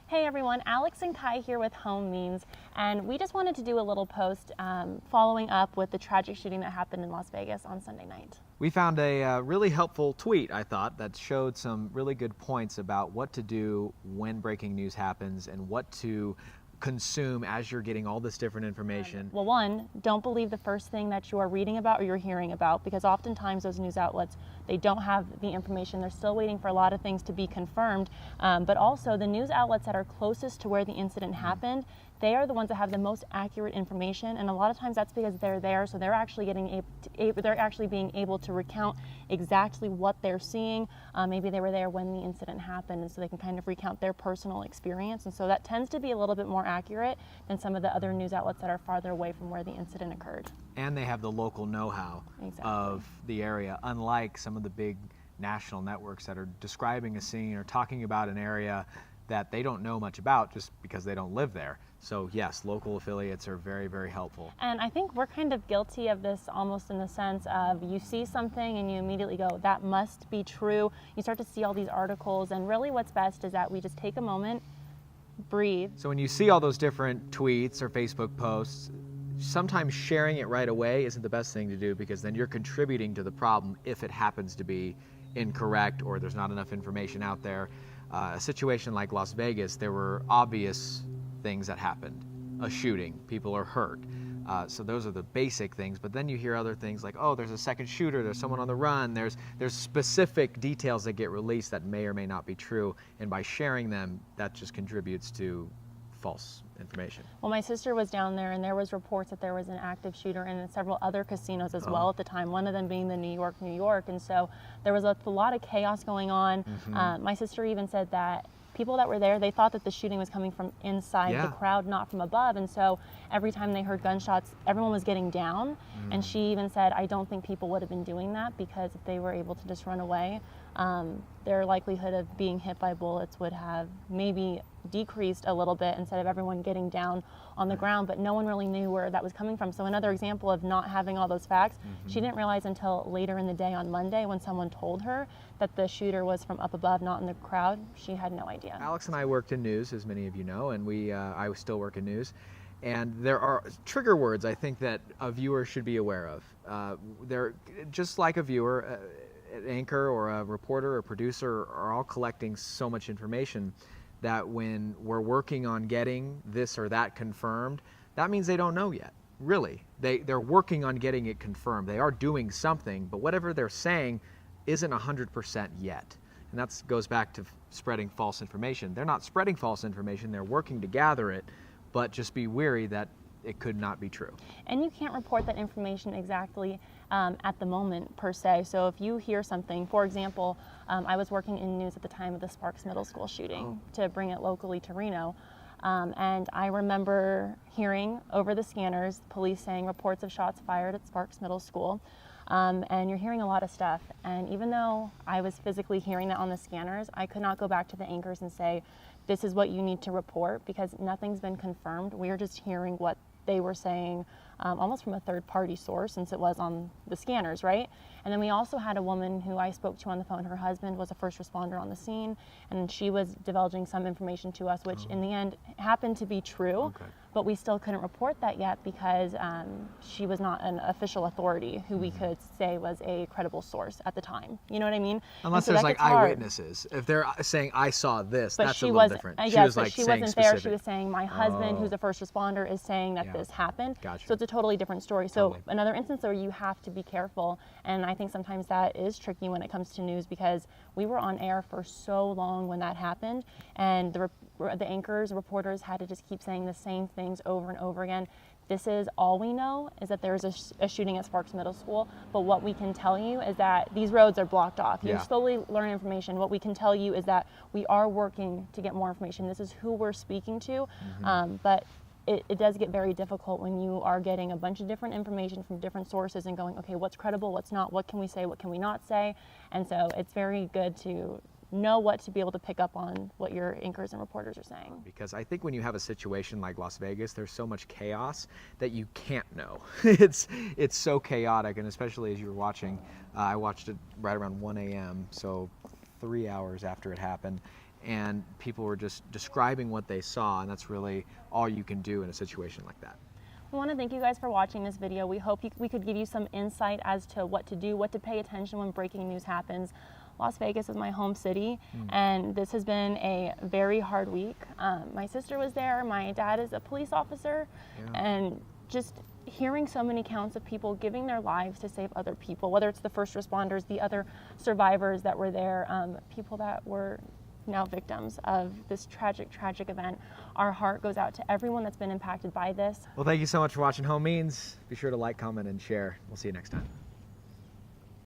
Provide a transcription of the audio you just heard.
Hey everyone, Alex and Kai here with Home Means, and we just wanted to do a little post following up with the tragic shooting that happened in Las Vegas on Sunday night. We found a really helpful tweet, I thought, that showed some really good points about what to do when breaking news happens and what to consume as you're getting all this different information. Well, one, don't believe the first thing that you are reading about or you're hearing about, because oftentimes those news outlets, they don't have the information. They're still waiting for a lot of things to be confirmed. But also the news outlets that are closest to where the incident happened, they are the ones that have the most accurate information, and a lot of times that's because they're there, so they're actually being able to recount exactly what they're seeing. Maybe they were there when the incident happened, and so they can kind of recount their personal experience, and so that tends to be a little bit more accurate than some of the other news outlets that are farther away from where the incident occurred. And they have the local know-how of the area, unlike some of the big national networks that are describing a scene or talking about an area that they don't know much about just because they don't live there. So yes, local affiliates are very, very helpful. And I think we're kind of guilty of this almost in the sense of you see something and you immediately go, that must be true. You start to see all these articles, and really what's best is that we just take a moment, breathe. So when you see all those different tweets or Facebook posts, sometimes sharing it right away isn't the best thing to do, because then you're contributing to the problem if it happens to be incorrect or there's not enough information out there. A situation like Las Vegas, there were obvious things that happened. A shooting, people are hurt. So those are the basic things, but then you hear other things like, oh, there's a second shooter, there's someone on the run, there's specific details that get released that may or may not be true, and by sharing them, that just contributes to false information. Well, my sister was down there, and there was reports that there was an active shooter in several other casinos as well at the time, one of them being the New York, and so there was a lot of chaos going on. My sister even said that people that were there, they thought that the shooting was coming from inside the crowd, not from above, and so every time they heard gunshots, everyone was getting down, and she even said, I don't think people would have been doing that, because if they were able to just run away, their likelihood of being hit by bullets would have maybe decreased a little bit instead of everyone getting down on the ground, but no one really knew where that was coming from. So another example of not having all those facts, she didn't realize until later in the day on Monday when someone told her that the shooter was from up above, not in the crowd. She had no idea. Alex and I worked in news, as many of you know, and I still work in news. And there are trigger words I think that a viewer should be aware of. They're just like a viewer, an anchor or a reporter or producer are all collecting so much information that when we're working on getting this or that confirmed, that means they don't know yet. Really, they're working on getting it confirmed. They are doing something, but whatever they're saying isn't 100% yet. And that goes back to spreading false information. They're not spreading false information, they're working to gather it, but just be wary that it could not be true. And you can't report that information exactly at the moment per se. So if you hear something, for example, I was working in news at the time of the Sparks Middle School shooting to bring it locally to Reno. And I remember hearing over the scanners, police saying reports of shots fired at Sparks Middle School. And you're hearing a lot of stuff. And even though I was physically hearing that on the scanners, I could not go back to the anchors and say, this is what you need to report, because nothing's been confirmed. We're just hearing what they were saying almost from a third-party source, since it was on the scanners, right? And then we also had a woman who I spoke to on the phone. Her husband was a first responder on the scene, and she was divulging some information to us, which in the end happened to be true, but we still couldn't report that yet because she was not an official authority who we could say was a credible source at the time. You know what I mean? Unless there's like eyewitnesses. If they're saying, I saw this, but that's a little different. She was like, she wasn't there. She was saying, my husband, who's a first responder, is saying that this happened. So it's a totally different story. So another instance where you have to be careful, and I think sometimes that is tricky when it comes to news, because we were on air for so long when that happened, and the anchors, reporters had to just keep saying the same things over and over again. This is all we know, is that there's a shooting at Sparks Middle School, but what we can tell you is that these roads are blocked off. You slowly learn information. What we can tell you is that we are working to get more information. This is who we're speaking to, but it does get very difficult when you are getting a bunch of different information from different sources and going, okay, what's credible, what's not, what can we say, what can we not say? And so it's very good to know what to be able to pick up on what your anchors and reporters are saying. Because I think when you have a situation like Las Vegas, there's so much chaos that you can't know. It's so chaotic, and especially as you were watching, I watched it right around 1 a.m., so 3 hours after it happened, and people were just describing what they saw, and that's really all you can do in a situation like that. We want to thank you guys for watching this video. We hope we could give you some insight as to what to do, what to pay attention when breaking news happens. Las Vegas is my home city, and this has been a very hard week. My sister was there, my dad is a police officer, and just hearing so many accounts of people giving their lives to save other people, whether it's the first responders, the other survivors that were there, people that were now victims of this tragic, tragic event. Our heart goes out to everyone that's been impacted by this. Well, thank you so much for watching Home Means. Be sure to like, comment, and share. We'll see you next time.